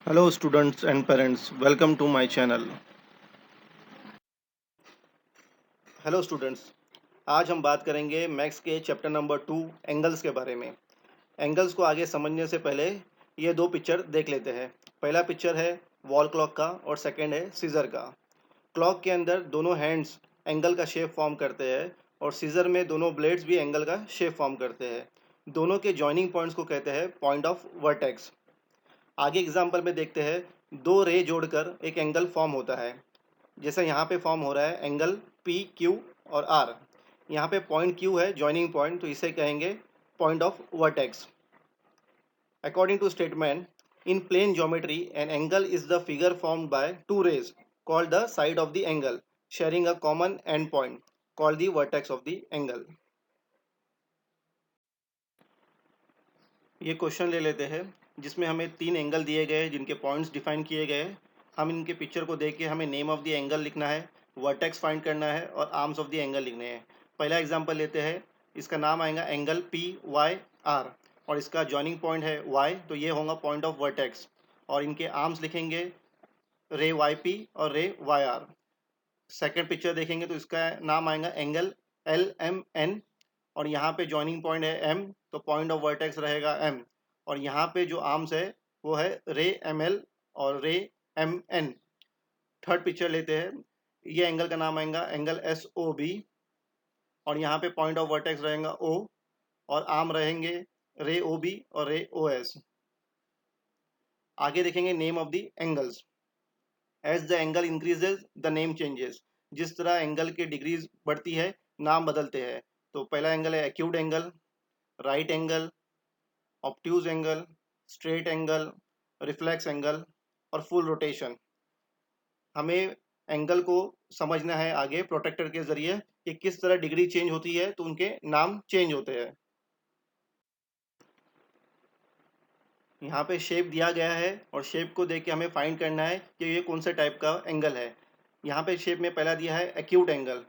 Hello students and parents, welcome to my channel. Hello students, आज हम बात करेंगे मैथ्स के चैप्टर नंबर 2 एंगल्स के बारे में। एंगल्स को आगे समझने से पहले ये दो पिक्चर देख लेते हैं। पहला पिक्चर है वॉल क्लॉक का और सेकंड है सीजर का। क्लॉक के अंदर दोनों हैंड्स एंगल का शेप फॉर्म करते हैं और सीजर में दोनों ब्लेड्स भी एंगल का शेप फॉर्म करते हैं। दोनों के जॉइनिंग पॉइंट्स को कहते हैं पॉइंट ऑफ वर्टेक्स। आगे एग्जाम्पल में देखते हैं, दो रे जोड़कर एक एंगल फॉर्म होता है। जैसे यहाँ पे फॉर्म हो रहा है एंगल पी क्यू और आर। यहाँ पे पॉइंट क्यू है जॉइनिंग पॉइंट, तो इसे कहेंगे point of vertex. According to statement, in plane geometry an angle is the figure formed by two rays called the side of the angle sharing a common end point called the vertex of the angle. ये question ले लेते हैं जिसमें हमें तीन angle दिए गए जिनके पॉइंट्स डिफाइन किए गए। हम इनके पिक्चर को देख के हमें नेम ऑफ द एंगल लिखना है, वर्टेक्स फाइंड करना है और आर्म्स ऑफ द एंगल लिखने हैं। पहला एग्जांपल लेते हैं, इसका नाम आएगा एंगल पी वाई आर और इसका जॉइनिंग पॉइंट है वाई, तो ये होगा पॉइंट ऑफ वर्टेक्स। और इनके आर्म्स लिखेंगे रे वाई पी और रे वाई आर। सेकेंड पिक्चर देखेंगे तो इसका नाम आएगा एंगल एल एम एन और यहाँ पे जॉइनिंग पॉइंट है एम, तो पॉइंट ऑफ वर्टेक्स रहेगा एम। और यहाँ पे जो आर्म्स है वो है रे एम एल और रे एम एन। थर्ड पिक्चर लेते हैं, ये एंगल का नाम आएगा एंगल एस ओ बी और यहाँ पे पॉइंट ऑफ वर्टेक्स रहेगा ओ और आर्म रहेंगे रे ओ बी और रे ओ एस। आगे देखेंगे name of the angles. As the angle increases the name changes. जिस तरह एंगल की डिग्रीज बढ़ती है नाम बदलते हैं। तो पहला एंगल है acute angle, right angle, obtuse angle, straight angle, reflex angle और फुल रोटेशन। हमें एंगल को समझना है आगे प्रोटेक्टर के जरिए कि किस तरह डिग्री चेंज होती है तो उनके नाम चेंज होते हैं। यहाँ पे शेप दिया गया है और शेप को देख के हमें फाइंड करना है कि ये कौन से टाइप का एंगल है। यहाँ पे शेप में पहला दिया है acute angle.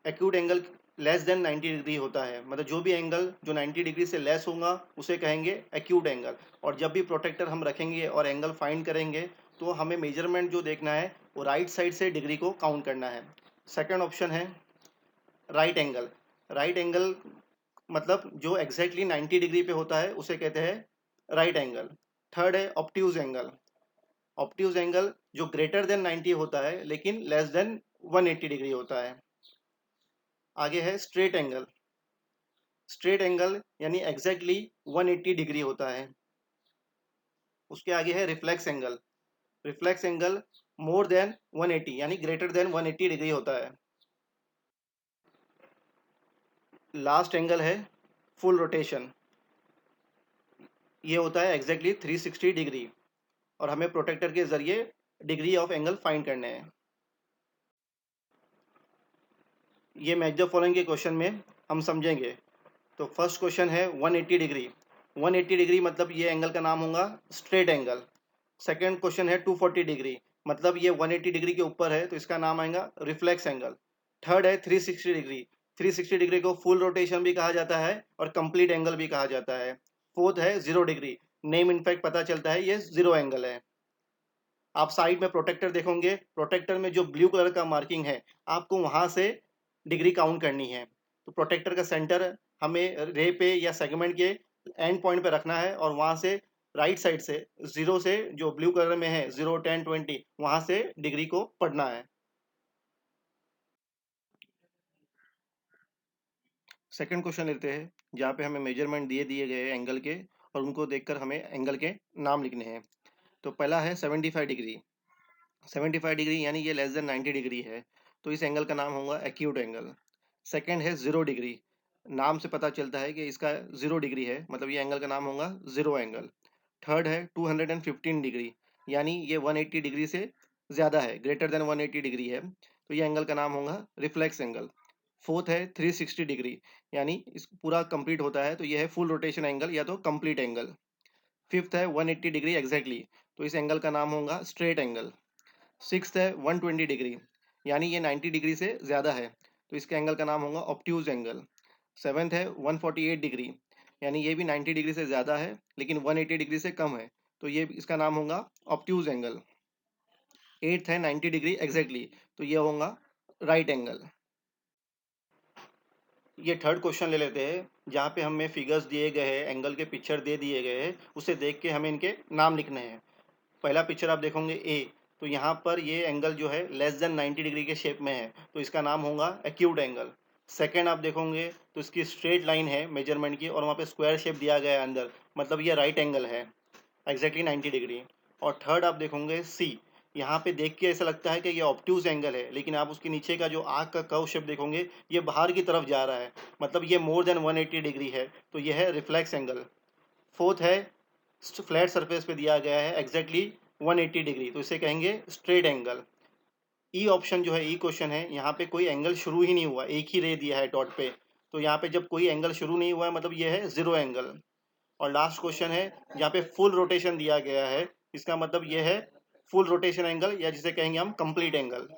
Acute angle less than 90 degree होता है, मतलब जो भी एंगल जो 90 डिग्री से लेस होगा उसे कहेंगे एक्यूट एंगल। और जब भी प्रोटेक्टर हम रखेंगे और एंगल फाइंड करेंगे तो हमें मेजरमेंट जो देखना है वो राइट साइड से डिग्री को काउंट करना है। सेकंड ऑप्शन है राइट एंगल। राइट एंगल मतलब जो एग्जैक्टली 90 डिग्री पे होता है उसे कहते हैं राइट एंगल। थर्ड है ऑब्ट्यूज एंगल। ऑब्ट्यूज एंगल जो ग्रेटर देन 90 होता है लेकिन लेस देन 180 डिग्री होता है। आगे है स्ट्रेट एंगल। स्ट्रेट एंगल यानी एग्जैक्टली 180 डिग्री होता है। उसके आगे है reflex angle. Reflex angle more than 180 यानी ग्रेटर देन 180 डिग्री होता है। लास्ट एंगल है फुल रोटेशन। ये होता है एग्जैक्टली 360 डिग्री और हमें प्रोटेक्टर के जरिए डिग्री ऑफ एंगल फाइंड करने हैं। ये मैच द फॉलोइंग के क्वेश्चन में हम समझेंगे। तो फर्स्ट क्वेश्चन है 180 डिग्री। 180 डिग्री मतलब ये एंगल का नाम होगा स्ट्रेट एंगल। सेकंड क्वेश्चन है 240 डिग्री, मतलब ये 180 डिग्री के ऊपर है तो इसका नाम आएगा रिफ्लेक्स एंगल। थर्ड है 360 डिग्री। 360 डिग्री को फुल रोटेशन भी कहा जाता है और कंप्लीट एंगल भी कहा जाता है। फोर्थ है 0 डिग्री। नेम इनफैक्ट पता चलता है ये जीरो एंगल है। आप साइड में प्रोटेक्टर देखोगे, प्रोटेक्टर में जो ब्लू कलर का मार्किंग है आपको वहां से डिग्री काउंट करनी है। तो प्रोटेक्टर का सेंटर हमें रे पे या सेगमेंट के एंड पॉइंट पे रखना है और वहां से राइट साइड से जीरो से जो ब्लू कलर में है 0 10 20 वहां से डिग्री को पढ़ना है। सेकंड क्वेश्चन लेते हैं जहाँ पे हमें मेजरमेंट दिए दिए गए हैं एंगल के और उनको देखकर हमें एंगल के नाम लिखने हैं। तो पहला है 75 डिग्री। 75 डिग्री यानी ये लेस देन 90 डिग्री है, तो इस एंगल का नाम होगा एक्यूट एंगल। सेकंड है 0 डिग्री। नाम से पता चलता है कि इसका 0 डिग्री है, मतलब ये एंगल का नाम होगा जीरो एंगल। थर्ड है 215 डिग्री, यानी ये 180 डिग्री से ज़्यादा है, ग्रेटर देन 180 डिग्री है, तो ये एंगल का नाम होगा रिफ्लेक्स एंगल। फोर्थ है 360 डिग्री, यानी इस पूरा कंप्लीट होता है तो ये है फुल रोटेशन एंगल या तो कंप्लीट एंगल। फिफ्थ है 180 डिग्री एग्जैक्टली, तो इस एंगल का नाम होगा स्ट्रेट एंगल। सिक्स्थ है 120 डिग्री, यानी ये 90 डिग्री से ज़्यादा है, तो इसके एंगल का नाम होगा ऑब्ट्यूज एंगल। सेवन्थ है 148 डिग्री, यानी ये भी 90 डिग्री से ज़्यादा है लेकिन 180 डिग्री से कम है, तो ये इसका नाम होगा ऑब्ट्यूज एंगल। 8th है 90 डिग्री एग्जैक्टली, तो ये होगा राइट एंगल। ये थर्ड क्वेश्चन ले लेते हैं, जहाँ पे हमें फिगर्स दिए गए हैं, एंगल के पिक्चर दे दिए गए हैं, उसे देख के हमें इनके नाम लिखने हैं। पहला पिक्चर आप देखोगे ए, तो यहाँ पर ये एंगल जो है लेस देन 90 डिग्री के शेप में है, तो इसका नाम होगा एक्यूट एंगल। सेकंड आप देखोगे तो इसकी स्ट्रेट लाइन है मेजरमेंट की, और वहाँ पे स्क्वायर शेप दिया गया है अंदर, मतलब ये राइट एंगल है एग्जैक्टली 90 डिग्री। और थर्ड आप देखोगे सी, यहाँ पे देख के ऐसा लगता है कि ये ऑब्ट्यूज एंगल है, लेकिन आप उसके नीचे का जो आग का कर्व शेप देखोगे ये बाहर की तरफ जा रहा है, मतलब ये मोर देन 180 डिग्री है, तो ये है रिफ्लेक्स एंगल। फोर्थ है फ्लैट सरफेस पे दिया गया है एग्जैक्टली 180 डिग्री, तो इसे कहेंगे स्ट्रेट एंगल। ई ऑप्शन जो है, ई क्वेश्चन है, यहाँ पे कोई एंगल शुरू ही नहीं हुआ, एक ही रे दिया है डॉट पे, तो यहाँ पे जब कोई एंगल शुरू नहीं हुआ है मतलब ये है जीरो एंगल। और लास्ट क्वेश्चन है जहाँ पे फुल रोटेशन दिया गया है, इसका मतलब ये है फुल रोटेशन एंगल, या जिसे कहेंगे हम कंप्लीट एंगल।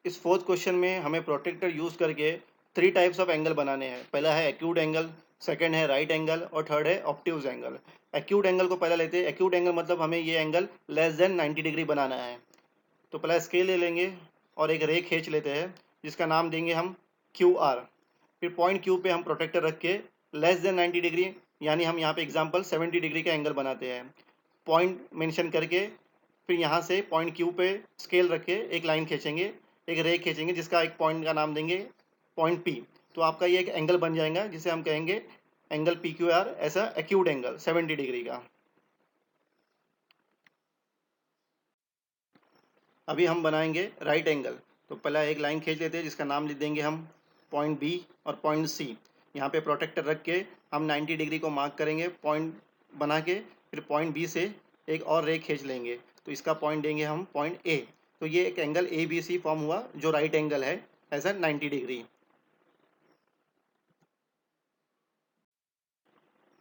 इस फोर्थ क्वेश्चन में हमें प्रोटेक्टर यूज करके थ्री टाइप्स ऑफ एंगल बनाने हैं। पहला है एक्यूट एंगल, सेकंड है राइट एंगल, और थर्ड है ऑब्ट्यूज एंगल। एक्यूट एंगल को पहला लेते हैं। एक्यूट एंगल मतलब हमें ये एंगल लेस देन 90 डिग्री बनाना है। तो पहला स्केल ले लेंगे और एक रे खींच लेते हैं, जिसका नाम देंगे हम क्यू आर। फिर पॉइंट क्यू पे हम प्रोटेक्टर रख के लेस देन 90 डिग्री, यानी हम यहाँ पे एग्जांपल 70 डिग्री का एंगल बनाते हैं, पॉइंट मेंशन करके फिर यहाँ से पॉइंट क्यू पे स्केल रख के एक लाइन खींचेंगे, एक रे खींचेंगे, जिसका एक पॉइंट का नाम देंगे पॉइंट पी। तो आपका ये एक एंगल बन जाएगा जिसे हम कहेंगे एंगल पी क्यू आर, ऐसा एक्यूट एंगल 70 डिग्री का। अभी हम बनाएंगे राइट एंगल। तो पहला एक लाइन खींच लेते हैं जिसका नाम लिख देंगे हम पॉइंट बी और पॉइंट सी। यहाँ पे प्रोटेक्टर रख के हम 90 डिग्री को मार्क करेंगे पॉइंट बना के, फिर पॉइंट बी से एक और रे खींच लेंगे, तो इसका पॉइंट देंगे हम पॉइंट ए। तो ये एक angle A B C form हुआ जो राइट एंगल है एज 90 डिग्री।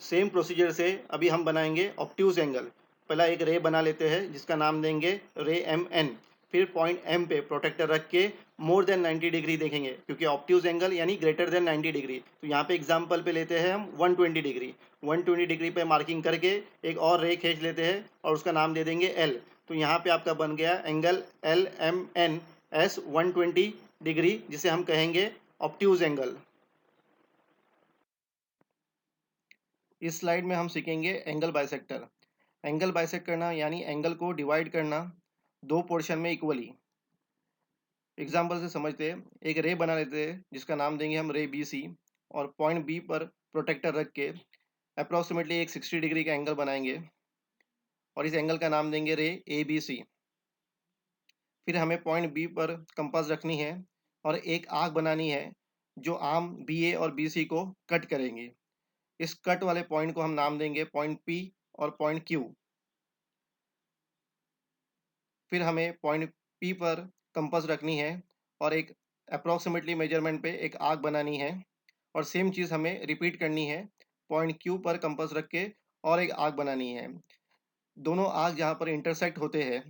सेम प्रोसीजर से अभी हम बनाएंगे ऑब्ट्यूज एंगल। पहला एक रे बना लेते हैं जिसका नाम देंगे रे एम एन। फिर पॉइंट एम पे प्रोटेक्टर रख के मोर देन 90 डिग्री देखेंगे, क्योंकि ऑब्ट्यूज एंगल यानी ग्रेटर देन 90 डिग्री। तो यहाँ पे एग्जांपल पे लेते हैं हम 120 डिग्री। 120 डिग्री पे मार्किंग करके एक और रे खींच लेते हैं और उसका नाम दे देंगे एल। तो यहाँ पे आपका बन गया angle L M N S 120 degree, जिसे हम कहेंगे ऑब्ट्यूज एंगल। इस स्लाइड में हम सीखेंगे एंगल बाइसेक्टर। एंगल बाइसेक्ट करना यानी एंगल को डिवाइड करना दो पोर्शन में इक्वली। एग्जाम्पल से समझते हैं। एक रे बना लेते हैं जिसका नाम देंगे हम रे बी सी, और पॉइंट बी पर प्रोटेक्टर रख के अप्रॉक्सीमेटली एक 60 डिग्री का एंगल बनाएंगे, और इस एंगल का नाम देंगे रे ए बी सी। फिर हमें पॉइंट बी पर कंपास रखनी है और एक आर्क बनानी है जो आर्म बी ए और बी सी को कट करेंगे। इस कट वाले पॉइंट को हम नाम देंगे पॉइंट पी और पॉइंट क्यू। फिर हमें पॉइंट पी पर कंपास रखनी है और एक अप्रॉक्सीमेटली मेजरमेंट पे एक आर्क बनानी है, और सेम चीज़ हमें रिपीट करनी है पॉइंट क्यू पर कंपास रख के और एक आर्क बनानी है। दोनों आर्क जहाँ पर इंटरसेक्ट होते हैं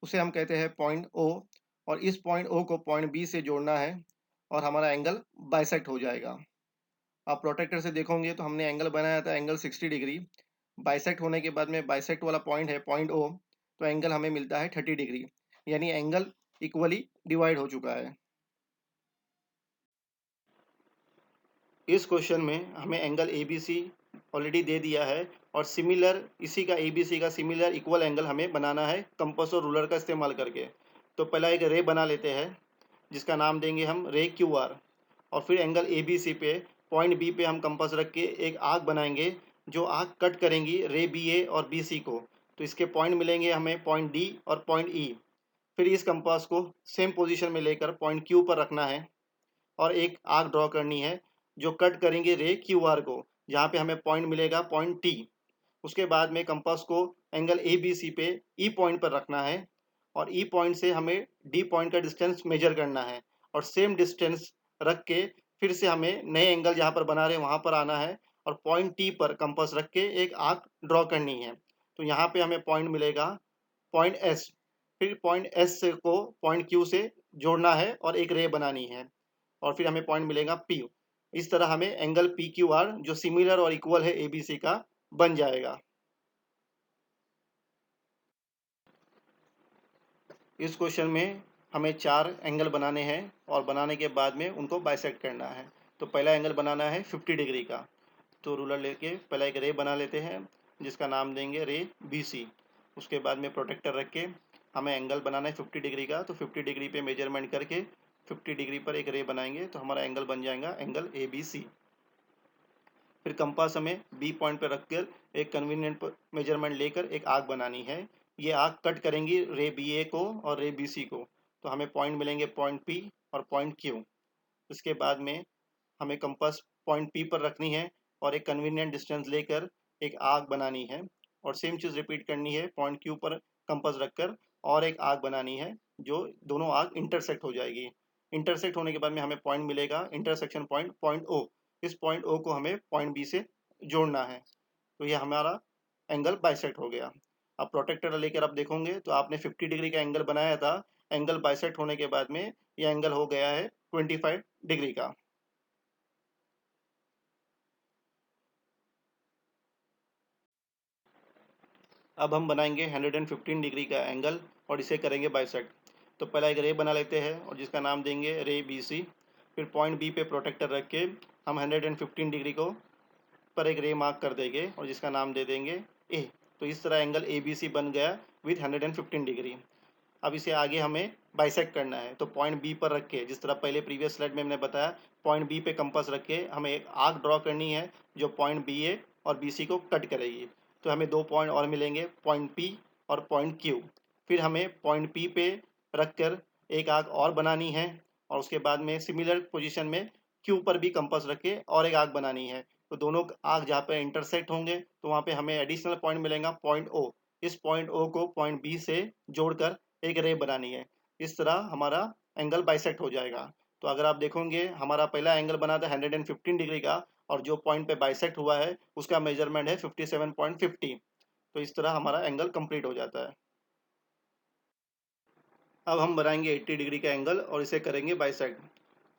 उसे हम कहते हैं पॉइंट ओ, और इस पॉइंट ओ को पॉइंट बी से जोड़ना है और हमारा एंगल बाइसेक्ट हो जाएगा। आप प्रोटेक्टर से देखोगे तो हमने एंगल बनाया था एंगल 60 डिग्री। बाइसेक्ट होने के बाद में बाइसेक्ट वाला पॉइंट है पॉइंट ओ, तो एंगल हमें मिलता है 30 डिग्री, यानी एंगल इक्वली डिवाइड हो चुका है। इस क्वेश्चन में हमें angle A B C already दे दिया है, और सिमिलर इसी का ए बी सी का सिमिलर इक्वल एंगल हमें बनाना है कंपास और रूलर का इस्तेमाल करके। तो पहला एक रे बना लेते हैं जिसका नाम देंगे हम रे क्यू आर, और फिर एंगल ए बी सी पे पॉइंट बी पे हम कंपास रख के एक आर्क बनाएंगे जो आर्क कट करेंगी रे बी ए और बी सी को। तो इसके पॉइंट मिलेंगे हमें पॉइंट डी और पॉइंट ई। फिर इस कंपास को सेम पोजीशन में लेकर पॉइंट क्यू पर रखना है और एक आर्क ड्रॉ करनी है जो कट करेंगे रे क्यू आर को, जहाँ पे हमें पॉइंट मिलेगा पॉइंट टी। उसके बाद में कंपास को एंगल ए बी सी पे ई पॉइंट पर रखना है, और ई पॉइंट से हमें डी पॉइंट का डिस्टेंस मेजर करना है, और सेम डिस्टेंस रख के फिर से हमें नए एंगल जहाँ पर बना रहे हैं वहाँ पर आना है, और पॉइंट टी पर कंपास रख के एक आर्क ड्रॉ करनी है। तो यहाँ पे हमें पॉइंट मिलेगा पॉइंट एस। फिर पॉइंट एस को पॉइंट क्यू से जोड़ना है और एक रे बनानी है, और फिर हमें पॉइंट मिलेगा पी। इस तरह हमें एंगल पी क्यू आर जो सिमिलर और इक्वल है ए बी सी का बन जाएगा। इस क्वेश्चन में हमें 4 एंगल बनाने हैं और बनाने के बाद में उनको बाइसेक्ट करना है। तो पहला एंगल बनाना है 50 डिग्री का। तो रूलर लेके पहला एक रे बना लेते हैं जिसका नाम देंगे रे BC। उसके बाद में प्रोटेक्टर रख के हमें एंगल बनाना है 50 डिग्री का। तो 50 डिग्री पे मेजरमेंट करके 50 डिग्री पर एक रे बनाएंगे तो हमारा एंगल बन जाएगा एंगल ABC। फिर कंपास हमें बी पॉइंट पर रखकर एक कन्वीनियंट मेजरमेंट लेकर एक आर्क बनानी है। ये आर्क कट करेंगी रे BA को और रे BC को। तो हमें पॉइंट मिलेंगे पॉइंट P और पॉइंट Q। इसके बाद में हमें कंपास पॉइंट P पर रखनी है और एक कन्वीनियंट डिस्टेंस लेकर एक आर्क बनानी है और सेम चीज़ रिपीट करनी है पॉइंट Q पर कंपास रखकर और एक आर्क बनानी है जो दोनों आर्क इंटरसेक्ट हो जाएगी। इंटरसेक्ट होने के बाद में हमें पॉइंट मिलेगा इंटरसेक्शन पॉइंट पॉइंट O। इस पॉइंट O को हमें पॉइंट B से जोड़ना है। तो ये हमारा एंगल बाइसेक्ट हो गया। अब प्रोटेक्टर लेकर आप देखोगे तो आपने 50 डिग्री का एंगल बनाया था। एंगल बाइसेक्ट होने के बाद में ये एंगल हो गया है 25 डिग्री का। अब हम बनाएंगे 115 डिग्री का एंगल और इसे करेंगे बाइसेक्ट। तो पहला एक रे बना लेते हैं और जिसका नाम देंगे रे BC। फिर पॉइंट B पे प्रोटेक्टर रख के हम 115 डिग्री को पर एक रे मार्क कर देंगे और जिसका नाम दे देंगे ए। तो इस तरह एंगल ABC बन गया विथ 115 डिग्री। अब इसे आगे हमें बाइसेक्ट करना है। तो पॉइंट B पर रख के जिस तरह पहले प्रीवियस स्लाइड में मैंने बताया पॉइंट B पे कंपास रख के हमें एक आर्क ड्रॉ करनी है जो पॉइंट BA और BC को कट करेगी। तो हमें 2 पॉइंट और मिलेंगे पॉइंट P और पॉइंट Q। फिर हमें पॉइंट P पे रख कर एक आर्क और बनानी है और उसके बाद में सिमिलर पोजीशन में Q पर भी कंपास रख के और एक आर्क बनानी है। तो दोनों आर्क जहाँ पे इंटरसेक्ट होंगे तो वहाँ पे हमें एडिशनल पॉइंट मिलेगा पॉइंट O। इस पॉइंट O को पॉइंट B से जोड़कर एक रे बनानी है। इस तरह हमारा एंगल बाइसेक्ट हो जाएगा। तो अगर आप देखोगे हमारा पहला एंगल बना था 115 डिग्री का और जो पॉइंट पे बाइसेक्ट हुआ है उसका मेजरमेंट है 57.50। तो इस तरह हमारा एंगल कंप्लीट हो जाता है। अब हम बनाएंगे 80 डिग्री का एंगल और इसे करेंगे बाइसेक्ट।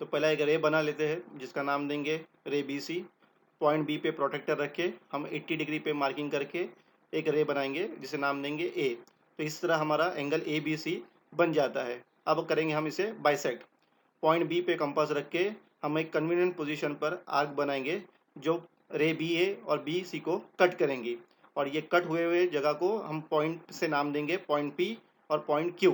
तो पहला एक रे बना लेते हैं जिसका नाम देंगे रे BC। पॉइंट B पे प्रोटेक्टर रख के हम 80 डिग्री पे मार्किंग करके एक रे बनाएंगे जिसे नाम देंगे A। तो इस तरह हमारा एंगल ABC बन जाता है। अब करेंगे हम इसे बाइसेक्ट। पॉइंट B पे कंपास रख के हम एक कन्वीनियंट पोजीशन पर आर्क बनाएंगे जो रे BA और BC को कट करेंगी और ये कट हुए हुए जगह को हम पॉइंट से नाम देंगे पॉइंट P और पॉइंट Q।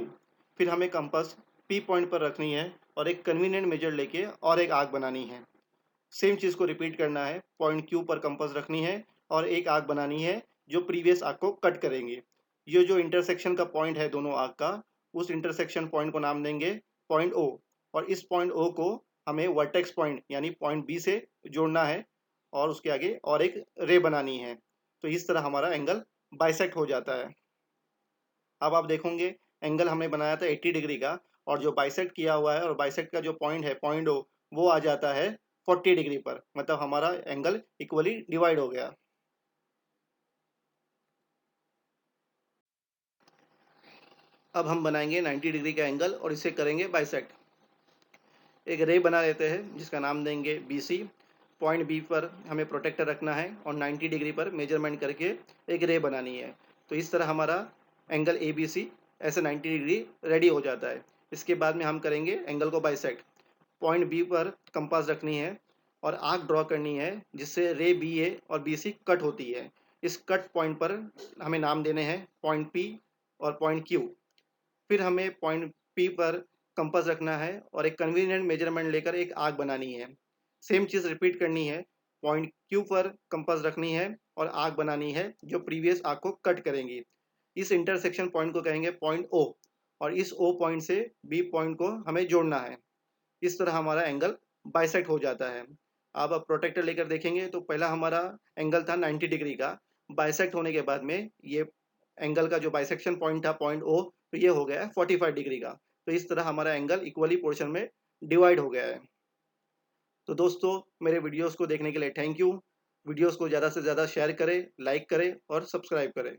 फिर हमें कंपास P पॉइंट पर रखनी है और एक कन्वीनियंट मेजर लेके और एक आर्क बनानी है। सेम चीज़ को रिपीट करना है पॉइंट Q पर कंपास रखनी है और एक आर्क बनानी है जो प्रीवियस आर्क को कट करेंगे। ये जो इंटरसेक्शन का पॉइंट है दोनों आर्क का उस इंटरसेक्शन पॉइंट को नाम देंगे पॉइंट O। और इस पॉइंट O को हमें वर्टेक्स पॉइंट यानी पॉइंट B से जोड़ना है और उसके आगे और एक रे बनानी है। तो इस तरह हमारा एंगल बाइसेक्ट हो जाता है। अब आप देखोगे एंगल हमने बनाया था 80 डिग्री का और जो बाइसेक्ट किया हुआ है और बाइसेक्ट का जो पॉइंट है पॉइंट O वो आ जाता है 40 डिग्री पर। मतलब हमारा एंगल इक्वली डिवाइड हो गया। अब हम बनाएंगे 90 डिग्री का एंगल और इसे करेंगे बाइसेक्ट। एक रे बना लेते हैं जिसका नाम देंगे BC। पॉइंट B पर हमें प्रोटेक्टर रखना है और 90 डिग्री पर मेजरमेंट करके एक रे बनानी है। तो इस तरह हमारा एंगल ABC ऐसे 90 डिग्री रेडी हो जाता है। इसके बाद में हम करेंगे एंगल को बाइसेक्ट। पॉइंट B पर कंपास रखनी है और आर्क ड्रॉ करनी है जिससे रे BA और BC कट होती है। इस कट पॉइंट पर हमें नाम देने हैं पॉइंट P और पॉइंट Q। फिर हमें पॉइंट P पर कंपास रखना है और एक कन्वीनियंट मेजरमेंट लेकर एक आर्क बनानी है। सेम चीज़ रिपीट करनी है पॉइंट Q पर कंपास रखनी है और आर्क बनानी है जो प्रीवियस आर्क को कट करेंगी। इस इंटरसेक्शन पॉइंट को कहेंगे पॉइंट O और इस O पॉइंट से B पॉइंट को हमें जोड़ना है। इस तरह हमारा एंगल बाइसेक्ट हो जाता है। अब आप प्रोटेक्टर लेकर देखेंगे तो पहला हमारा एंगल था 90 डिग्री का। बाइसेक्ट होने के बाद में ये एंगल का जो बाइसेक्शन पॉइंट था पॉइंट O तो ये हो गया है 45 डिग्री का। तो इस तरह हमारा एंगल इक्वली पोर्शन में डिवाइड हो गया है। तो दोस्तों मेरे वीडियोस को देखने के लिए थैंक यू। वीडियोस को ज़्यादा से ज़्यादा शेयर करें, लाइक करें और सब्सक्राइब करें।